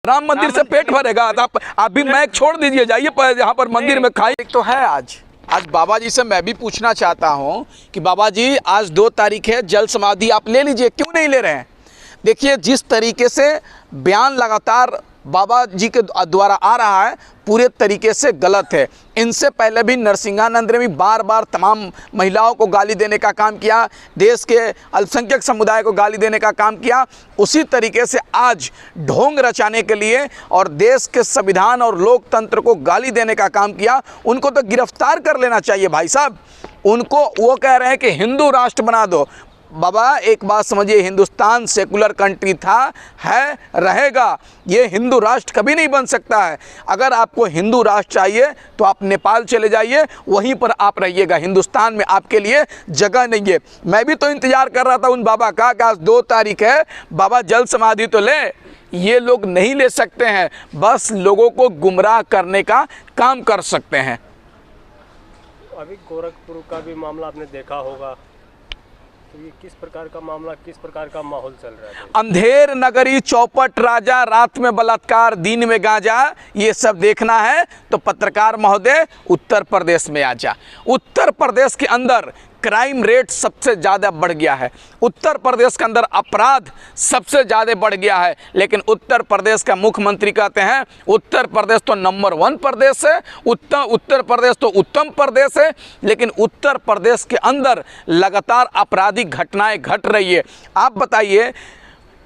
राम मंदिर से पेट भरेगा तो आप भी मैक छोड़ दीजिए, जाइए यहाँ पर मंदिर में खाइए। तो है आज बाबा जी से मैं भी पूछना चाहता हूँ कि बाबा जी आज 2 तारीख है, जल समाधि आप ले लीजिए, क्यों नहीं ले रहे हैं? देखिए जिस तरीके से बयान लगातार बाबा जी के द्वारा आ रहा है पूरे तरीके से गलत है। इनसे पहले भी नरसिंहानंद ने भी बार बार तमाम महिलाओं को गाली देने का काम किया, देश के अल्पसंख्यक समुदाय को गाली देने का काम किया। उसी तरीके से आज ढोंग रचाने के लिए और देश के संविधान और लोकतंत्र को गाली देने का काम किया। उनको तो गिरफ्तार कर लेना चाहिए भाई साहब। उनको वो कह रहे हैं कि हिंदू राष्ट्र बना दो। बाबा एक बात समझिए, हिंदुस्तान सेकुलर कंट्री था, है, रहेगा। ये हिंदू राष्ट्र कभी नहीं बन सकता है। अगर आपको हिंदू राष्ट्र चाहिए तो आप नेपाल चले जाइए, वहीं पर आप रहिएगा। हिंदुस्तान में आपके लिए जगह नहीं है। मैं भी तो इंतज़ार कर रहा था उन बाबा का कि आज 2 तारीख है, बाबा जल समाधि तो ले। ये लोग नहीं ले सकते हैं, बस लोगों को गुमराह करने का काम कर सकते हैं। अभी गोरखपुर का भी मामला आपने देखा होगा, तो ये किस प्रकार का मामला, किस प्रकार का माहौल चल रहा है? अंधेर नगरी, चौपट राजा, रात में बलात्कार, दिन में गांजा, ये सब देखना है तो पत्रकार महोदय उत्तर प्रदेश में आ जा। उत्तर प्रदेश के अंदर क्राइम रेट सबसे ज़्यादा बढ़ गया है। उत्तर प्रदेश के अंदर अपराध सबसे ज़्यादा बढ़ गया है। लेकिन उत्तर प्रदेश का मुख्यमंत्री कहते हैं उत्तर प्रदेश तो नंबर 1 प्रदेश है, उत्तर प्रदेश तो उत्तम प्रदेश है। लेकिन उत्तर प्रदेश के अंदर लगातार आपराधिक घटनाएं घट रही है। आप बताइए,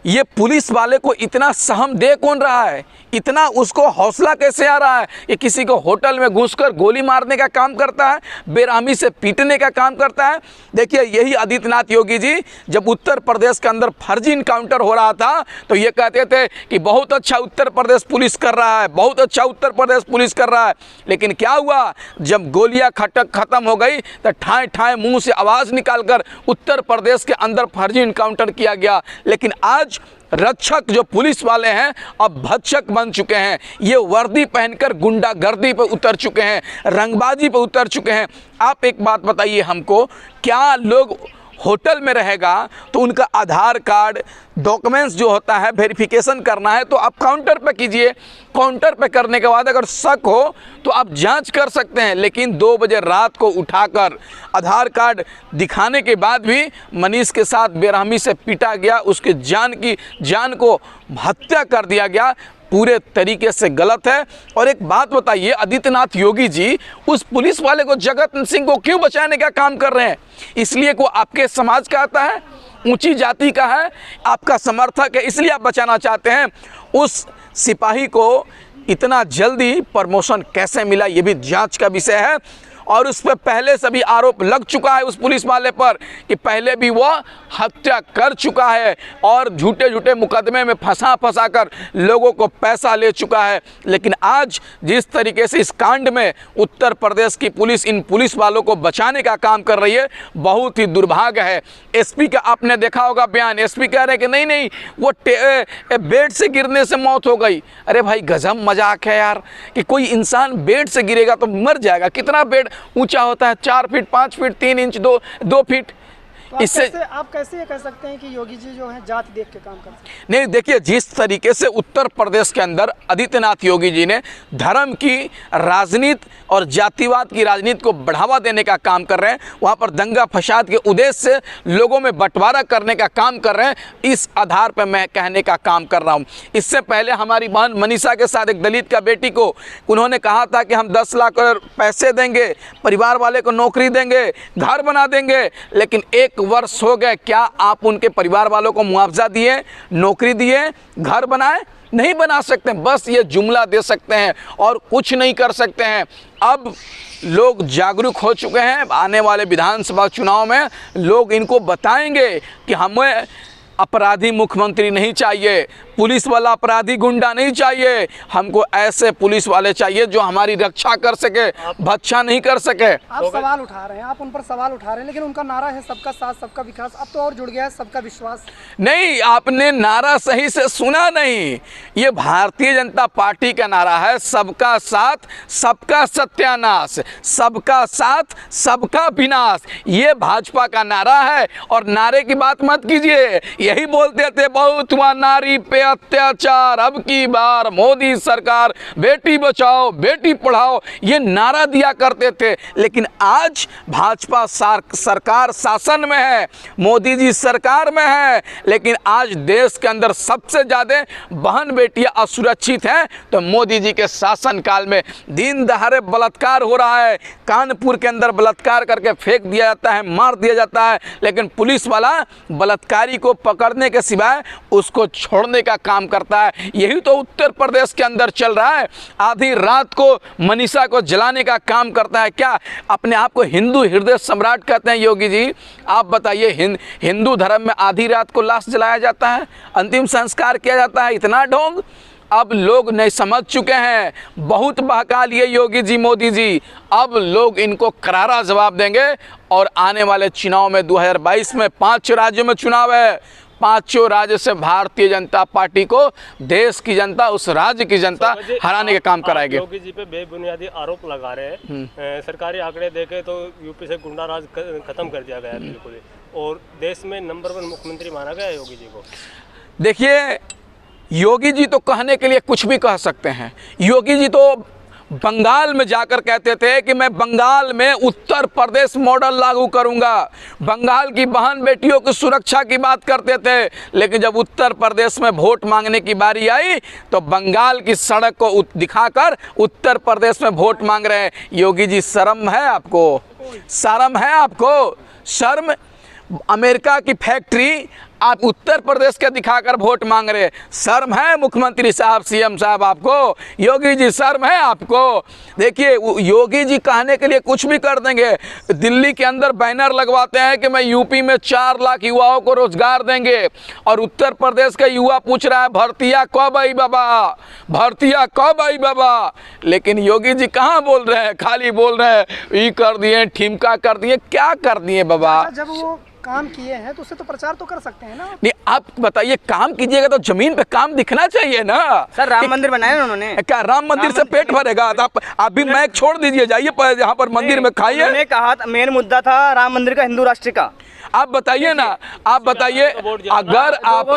ये पुलिस वाले को इतना सहम दे कौन रहा है? इतना उसको हौसला कैसे आ रहा है? ये किसी को होटल में घुसकर गोली मारने का काम करता है, बेरहमी से पीटने का काम करता है। देखिए यही आदित्यनाथ योगी जी जब उत्तर प्रदेश के अंदर फर्जी इनकाउंटर हो रहा था तो ये कहते थे कि बहुत अच्छा उत्तर प्रदेश पुलिस कर रहा है, बहुत अच्छा उत्तर प्रदेश पुलिस कर रहा है। लेकिन क्या हुआ, जब गोलियां खत्म हो गई तो ठाए ठाए मुंह से आवाज़ निकालकर उत्तर प्रदेश के अंदर फर्जी इनकाउंटर किया गया। लेकिन आज रक्षक जो पुलिस वाले हैं अब भक्षक बन चुके हैं। ये वर्दी पहनकर गुंडागर्दी पर उतर चुके हैं, रंगबाजी पर उतर चुके हैं। आप एक बात बताइए हमको, क्या लोग होटल में रहेगा तो उनका आधार कार्ड डॉक्यूमेंट्स जो होता है वेरिफिकेशन करना है तो आप काउंटर पे कीजिए। काउंटर पे करने के बाद अगर शक हो तो आप जांच कर सकते हैं। लेकिन 2 बजे रात को उठाकर आधार कार्ड दिखाने के बाद भी मनीष के साथ बेरहमी से पीटा गया, उसके जान को हत्या कर दिया गया, पूरे तरीके से गलत है। और एक बात बताइए, आदित्यनाथ योगी जी उस पुलिस वाले को, जगत सिंह को क्यों बचाने का काम कर रहे हैं? इसलिए को आपके समाज का आता है, ऊंची जाति का है, आपका समर्थक है, इसलिए आप बचाना चाहते हैं। उस सिपाही को इतना जल्दी प्रमोशन कैसे मिला, ये भी जांच का विषय है। और उस पर पहले से भी आरोप लग चुका है उस पुलिस वाले पर कि पहले भी वह हत्या कर चुका है और झूठे मुकदमे में फंसा कर लोगों को पैसा ले चुका है। लेकिन आज जिस तरीके से इस कांड में उत्तर प्रदेश की पुलिस इन पुलिस वालों को बचाने का काम कर रही है, बहुत ही दुर्भाग्य है। एसपी का आपने देखा होगा बयान, एसपी कह रहे हैं कि नहीं वो बेड से गिरने से मौत हो गई। अरे भाई गजब मजाक है यार, कि कोई इंसान बेड से गिरेगा तो मर जाएगा। कितना बेड ऊंचा होता है? 4 फीट, 5 फीट, 3 इंच, 2 फीट। तो इससे आप कैसे ये कह सकते हैं कि योगी जी जो है जाति देख के काम करते हैं? नहीं, देखिए जिस तरीके से उत्तर प्रदेश के अंदर आदित्यनाथ योगी जी ने धर्म की राजनीति और जातिवाद की राजनीति को बढ़ावा देने का काम कर रहे हैं, वहाँ पर दंगा फसाद के उद्देश्य से लोगों में बंटवारा करने का काम कर रहे हैं, इस आधार पर मैं कहने का काम कर रहा हूँ। इससे पहले हमारी बहन मनीषा के साथ एक दलित का बेटी को उन्होंने कहा था कि हम 10 लाख पैसे देंगे, परिवार वाले को नौकरी देंगे, घर बना देंगे। लेकिन 1 वर्ष हो गए, क्या आप उनके परिवार वालों को मुआवजा दिए, नौकरी दिए, घर बनाए? नहीं बना सकते। बस ये जुमला दे सकते हैं और कुछ नहीं कर सकते हैं। अब लोग जागरूक हो चुके हैं, आने वाले विधानसभा चुनाव में लोग इनको बताएंगे कि हमें अपराधी मुख्यमंत्री नहीं चाहिए, पुलिस वाला अपराधी गुंडा नहीं चाहिए, हमको ऐसे पुलिस वाले चाहिए जो हमारी रक्षा कर सके, भक्षा नहीं कर सके। आप सवाल उठा रहे हैं, आप उन पर सवाल उठा रहे हैं, लेकिन उनका नारा है सबका साथ सबका विकास। अब तो और जुड़ गया है सबका विश्वास। नहीं, आपने नारा सही से सुना नहीं। ये भारतीय जनता पार्टी का नारा है, सबका साथ सबका सत्यानाश, सबका साथ सबका विनाश। ये भाजपा का नारा है। और नारे की बात मत कीजिए, यही बोलते थे बहुत हुआ नारी पे अत्याचार, अब की बार मोदी सरकार, बेटी बचाओ बेटी पढ़ाओ, ये नारा दिया करते थे। लेकिन आज भाजपा सरकार शासन में है, मोदी जी सरकार में है, लेकिन आज देश के अंदर सबसे ज़्यादा बहन बेटियां असुरक्षित हैं तो मोदी जी के शासन काल में। दिन दहाड़े बलात्कार हो रहा है, कानपुर के अंदर बलात्कार करके फेंक दिया जाता है, मार दिया जाता है, लेकिन पुलिस वाला बलात्कारी को पकड़ने के सिवाय उसको छोड़ने का काम करता है। यही तो उत्तर प्रदेश के अंदर चल रहा है। आधी रात को मनीषा को जलाने का काम करता है। क्या अपने आप को हिंदू हृदय सम्राट कहते हैं योगी जी? आप बताइए, हिंदू धर्म में आधी रात को लाश जलाया जाता है, अंतिम संस्कार किया जाता है? इतना ढोंग अब लोग नहीं समझ चुके हैं। बहुत बहका लिए योगी जी, मोदी जी, अब लोग इनको करारा जवाब देंगे। और आने वाले चुनाव में 2022 में 5 राज्यों में चुनाव है, 5 राज्य से भारतीय जनता पार्टी को देश की जनता, उस राज्य की जनता हराने का काम कराएगी। योगी जी पे बेबुनियादी आरोप लगा रहे हैं। सरकारी आंकड़े देखे तो यूपी से गुंडा राज खत्म कर दिया गया है बिल्कुल, और देश में नंबर 1 मुख्यमंत्री माना गया है योगी जी को। देखिए, योगी जी तो कहने के लिए कुछ भी कह सकते हैं। योगी जी तो बंगाल में जाकर कहते थे कि मैं बंगाल में उत्तर प्रदेश मॉडल लागू करूंगा, बंगाल की बहन बेटियों की सुरक्षा की बात करते थे। लेकिन जब उत्तर प्रदेश में वोट मांगने की बारी आई तो बंगाल की सड़क को दिखाकर उत्तर प्रदेश में वोट मांग रहे हैं। योगी जी, शर्म है आपको? शर्म है आपको? शर्म? अमेरिका की फैक्ट्री आप उत्तर प्रदेश के दिखाकर वोट मांग रहे हैं। शर्म है मुख्यमंत्री साहब, सीएम साहब आपको? योगी जी, शर्म है आपको? देखिए, योगी जी कहने के लिए कुछ भी कर देंगे। दिल्ली के अंदर बैनर लगवाते हैं कि मैं यूपी में 4 लाख युवाओं को रोजगार देंगे, और उत्तर प्रदेश का युवा पूछ रहा है भर्तिया कब आई बाबा, भर्तिया कब आई बाबा। लेकिन योगी जी कहाँ बोल रहे हैं? खाली बोल रहे हैं ये कर दिए, ठिमका कर दिए, क्या कर दिए बाबा? जब वो काम किए हैं तो उससे तो प्रचार तो कर सकते हैं ना। नहीं, आप बताइए, काम कीजिएगा तो जमीन पे काम दिखना चाहिए ना। सर, राम मंदिर बनाया उन्होंने, क्या राम मंदिर से पेट भरेगा? आप अभी मैक छोड़ दीजिए, जाइए यहाँ पर मंदिर में खाइए। उन्होंने कहा मेन मुद्दा था राम मंदिर का, हिंदू राष्ट्र का। आप बताइए ना, आप बताइए, अगर आप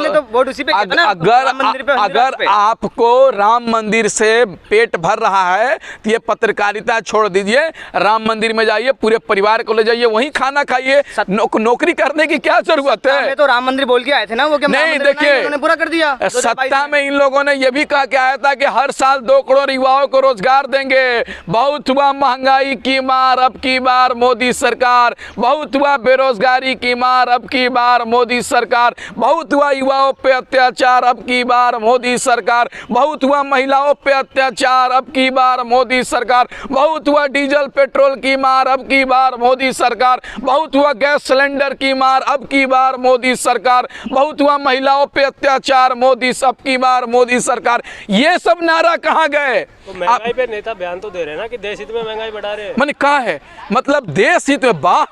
अगर आपको राम मंदिर से पेट भर रहा है तो ये पत्रकारिता छोड़ दीजिए, राम मंदिर में जाइए, पूरे परिवार को ले जाइए, वहीं खाना खाइए। नौकरी करने की क्या जरूरत है? तो राम मंदिर बोल के आए थे ना वो, नहीं, देखिए, उन्होंने पूरा कर दिया। सत्ता में इन लोगों ने ये भी कहा के आया था कि हर साल 2 करोड़ युवाओं को रोजगार देंगे। बहुत हुआ महंगाई की मार, अब की बार मोदी सरकार। बहुत हुआ बेरोजगारी की मार, अब की बार मोदी सरकार। बहुत हुआ युवाओं पे अत्याचार, अब की बार मोदी सरकार। बहुत हुआ महिलाओं पे अत्याचार, अब की बार मोदी सरकार। बहुत हुआ डीजल पेट्रोल की मार, अब की बार मोदी सरकार। बहुत हुआ गैस सिलेंडर की मार, अब की बार मोदी सरकार। बहुत हुआ महिलाओं पे अत्याचार, मोदी, अब की बार मोदी सरकार। ये सब नारा कहाँ गए? तो महंगाई पे नेता बयान तो दे रहे हैं ना कि देश हित में महंगाई बढ़ा रहे हैं। मैंने कहा है, मतलब देश हित में, वाह,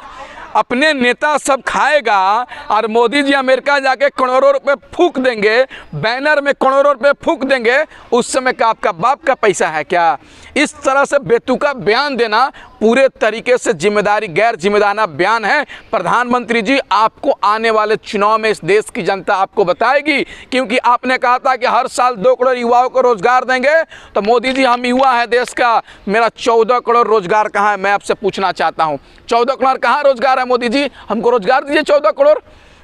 अपने नेता सब खाएगा और मोदी जी अमेरिका जाके करोड़ों रुपए फूंक देंगे, बैनर में करोड़ों रुपए फूंक देंगे। उस समय का आपका बाप का पैसा है क्या? इस तरह से बेतुका बयान देना पूरे तरीके से जिम्मेदारी, गैर जिम्मेदाराना बयान है। प्रधानमंत्री जी, आपको आने वाले चुनाव में इस देश की जनता आपको बताएगी, क्योंकि आपने कहा था कि हर साल 2 करोड़ युवाओं को रोजगार देंगे। तो मोदी जी, हम युवा है देश का, मेरा 14 करोड़ रोजगार कहाँ है? मैं आपसे पूछना चाहता हूँ, 14 करोड़ कहाँ रोजगार है? मोदी जी, हमको रोजगार दीजिए 14 करोड़।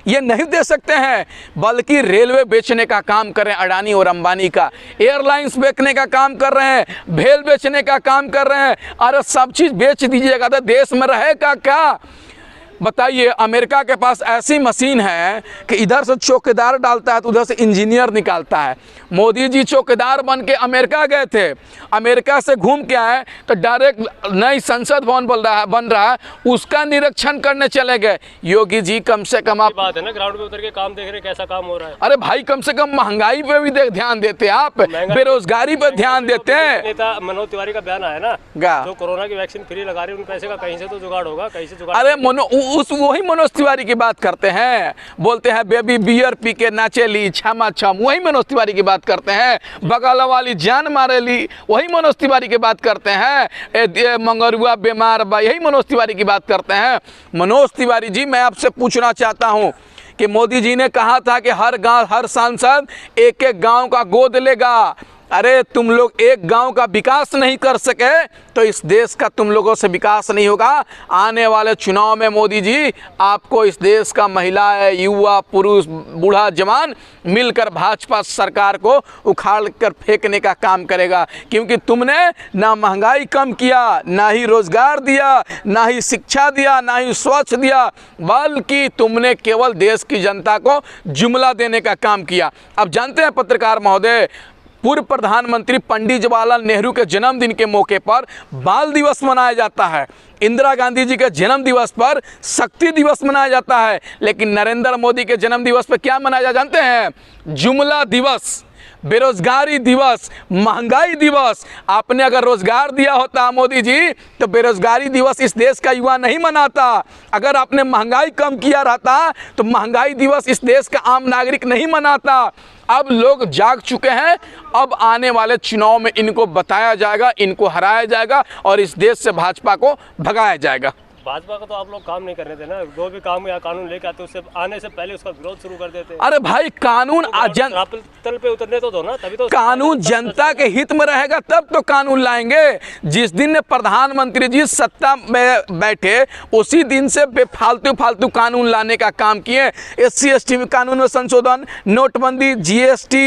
ये नहीं दे सकते हैं, बल्कि रेलवे बेचने का काम कर रहे हैं अडानी और अंबानी का, एयरलाइंस बेचने का काम कर रहे हैं, भेल बेचने का काम कर रहे हैं। अरे सब चीज़ बेच दीजिएगा तो देश में रहेगा क्या? बताइए, अमेरिका के पास ऐसी मशीन है कि इधर से चौकीदार डालता है तो उधर से इंजीनियर निकालता है। मोदी जी चौकीदार बन के अमेरिका गए थे, अमेरिका से घूम के आए तो डायरेक्ट नई संसद भवन बन रहा है, उसका निरीक्षण करने चले गए। योगी जी, कम से कम आप बात है ना, ग्राउंड पे उतर के काम देख रहे कैसा काम हो रहा है। अरे भाई, कम से कम महंगाई पे भी ध्यान देते आप, बेरोजगारी पे ध्यान देते हैं। नेता मनोज तिवारी का बयान आया ना, जो कोरोना की वैक्सीन फ्री लगा रहे हैं, उन पैसे का कहीं से तो जुगाड़ होगा, कहीं से जुगाड़। अरे वही मनोज तिवारी की बात करते हैं, बोलते हैं बेबी बियर पी के नाचेली छमा छम, वही मनोज तिवारी की बात करते हैं। बगल वाली जान मारेली, वही मनोज तिवारी की बात करते हैं। मंगरुआ बीमार बा, यही मनोज तिवारी की बात करते हैं। मनोज तिवारी जी, मैं आपसे पूछना चाहता हूं कि मोदी जी ने कहा था कि हर गांव हर सांसद एक एक गांव का गोद लेगा। अरे तुम लोग एक गांव का विकास नहीं कर सके तो इस देश का तुम लोगों से विकास नहीं होगा। आने वाले चुनाव में मोदी जी आपको इस देश का महिलाएं, युवा, पुरुष, बूढ़ा, जवान मिलकर भाजपा सरकार को उखाड़ कर फेंकने का काम करेगा, क्योंकि तुमने ना महंगाई कम किया, ना ही रोजगार दिया, ना ही शिक्षा दिया, ना ही स्वच्छ दिया, बल्कि तुमने केवल देश की जनता को जुमला देने का काम किया। अब जानते हैं पत्रकार महोदय, पूर्व प्रधानमंत्री पंडित जवाहरलाल नेहरू के जन्मदिन के मौके पर बाल दिवस मनाया जाता है, इंदिरा गांधी जी के जन्म दिवस पर शक्ति दिवस मनाया जाता है, लेकिन नरेंद्र मोदी के जन्म दिवस पर क्या मनाया जाता जानते हैं? जुमला दिवस, बेरोजगारी दिवस, महंगाई दिवस। आपने अगर रोजगार दिया होता मोदी जी तो बेरोजगारी दिवस इस देश का युवा नहीं मनाता। अगर आपने महंगाई कम किया रहता तो महंगाई दिवस इस देश का आम नागरिक नहीं मनाता। अब लोग जाग चुके हैं, अब आने वाले चुनाव में इनको बताया जाएगा, इनको हराया जाएगा और इस देश से भाजपा को भगाया जाएगा। भाजपा का तो आप लोग काम नहीं करने थे ना, जो भी काम या कानून लेके आते उससे आने से पहले उसका विरोध शुरू कर देते। अरे भाई कानून तल पे उतरने तो दो ना, तभी तो कानून जनता के हित में रहेगा तब तो कानून लाएंगे। जिस दिन प्रधानमंत्री जी सत्ता में बैठे उसी दिन से फालतू कानून लाने का काम किए। SC ST कानून में संशोधन, नोटबंदी, GST,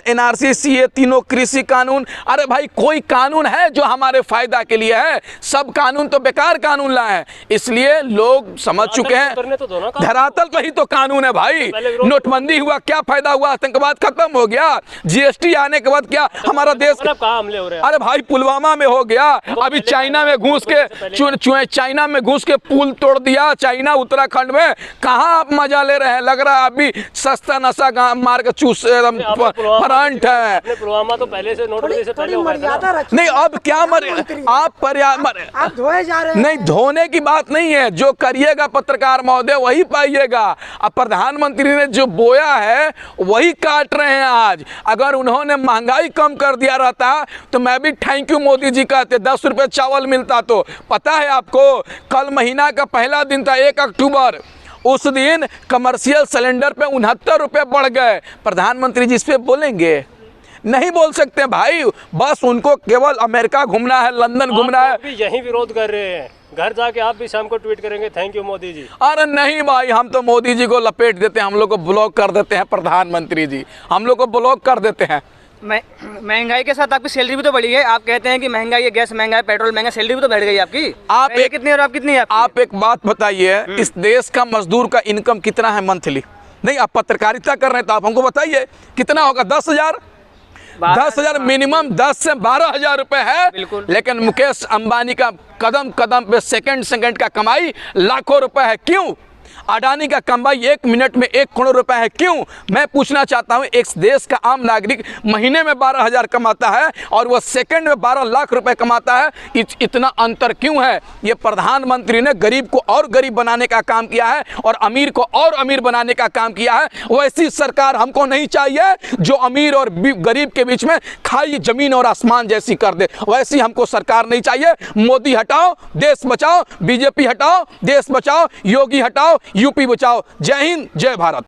NRC, CA, तीनों कृषि कानून। अरे भाई कोई कानून है जो हमारे फायदा के लिए है? सब कानून तो बेकार कानून लाए हैं। इसलिए लोग समझ चुके हैं धरातल पर ही तो कानून है भाई। नोटबंदी हुआ, क्या फायदा हुआ? आतंकवाद खत्म हो गया। GST आने के बाद क्या हमारा देश कहाँ हमले हो रहे हैं? अरे भाई पुलवामा में हो गया, अभी चाइना में घुस के चाइना में घुस के पुल तोड़ दिया, चाइना उत्तराखंड में। कहाँ आप मजा ले रहे हैं? लग रहा है अभी सस्ता नशा मार के चूस फ्रंट है। पुलवामा तो पहले से नोटबंदी से पहले नहीं अब क्या आप धोए जा रहे हैं। नहीं धोने की बात नहीं है, जो करिएगा पत्रकार महोदय वही पाइएगा। अब प्रधानमंत्री ने जो बोया है वही काट रहे हैं आज। अगर उन्होंने महंगाई कम कर दिया रहता तो मैं भी थैंक यू मोदी जी कहते, 10 रुपये चावल मिलता। तो पता है आपको, कल महीना का पहला दिन था 1 अक्टूबर, उस दिन कमर्शियल सिलेंडर पे 69 रुपये बढ़ गए। प्रधानमंत्री जी इस पे बोलेंगे? नहीं बोल सकते भाई, बस उनको केवल अमेरिका घूमना है, लंदन घूमना है। भी यही विरोध कर रहे हैं, घर जाके आप भी शाम को ट्वीट करेंगे थैंक यू मोदी जी। अरे नहीं भाई, हम तो मोदी जी को लपेट देते हैं, हम लोग को ब्लॉक कर देते हैं। प्रधानमंत्री जी हम लोग को ब्लॉक कर देते हैं। महंगाई के साथ आपकी सैलरी भी तो बढ़ी है। आप कहते हैं कि महंगाई है, गैस महंगा है, पेट्रोल महंगा, सैलरी भी तो बढ़ गई आपकी। आप एक कितनी और आप कितनी है? आप एक बात बताइए, इस देश का मजदूर का इनकम कितना है मंथली? नहीं, आप पत्रकारिता कर रहे हैं तो आप हमको बताइए कितना होगा? 10,000 10,000 मिनिमम, 10 से 12,000 रुपए है। लेकिन मुकेश अंबानी का कदम कदम पे सेकंड का कमाई लाखों रुपए है। क्यों? अडानी का कमाई 1 मिनट में 1 करोड़ रुपए है। क्यों? मैं पूछना चाहता हूं, एक देश का आम नागरिक महीने में 12,000 कमाता है और वह सेकंड में 12 लाख रुपए कमाता है। इतना अंतर क्यों है? ये प्रधानमंत्री ने गरीब को और गरीब बनाने का काम किया है और अमीर को और अमीर बनाने का काम किया है। वैसी सरकार हमको नहीं चाहिए जो अमीर और गरीब के बीच में खाई जमीन और आसमान जैसी कर दे। वैसी हमको सरकार नहीं चाहिए। मोदी हटाओ, देश बचाओ। BJP हटाओ, देश बचाओ। योगी हटाओ, UP बचाओ। जय हिंद, जय भारत।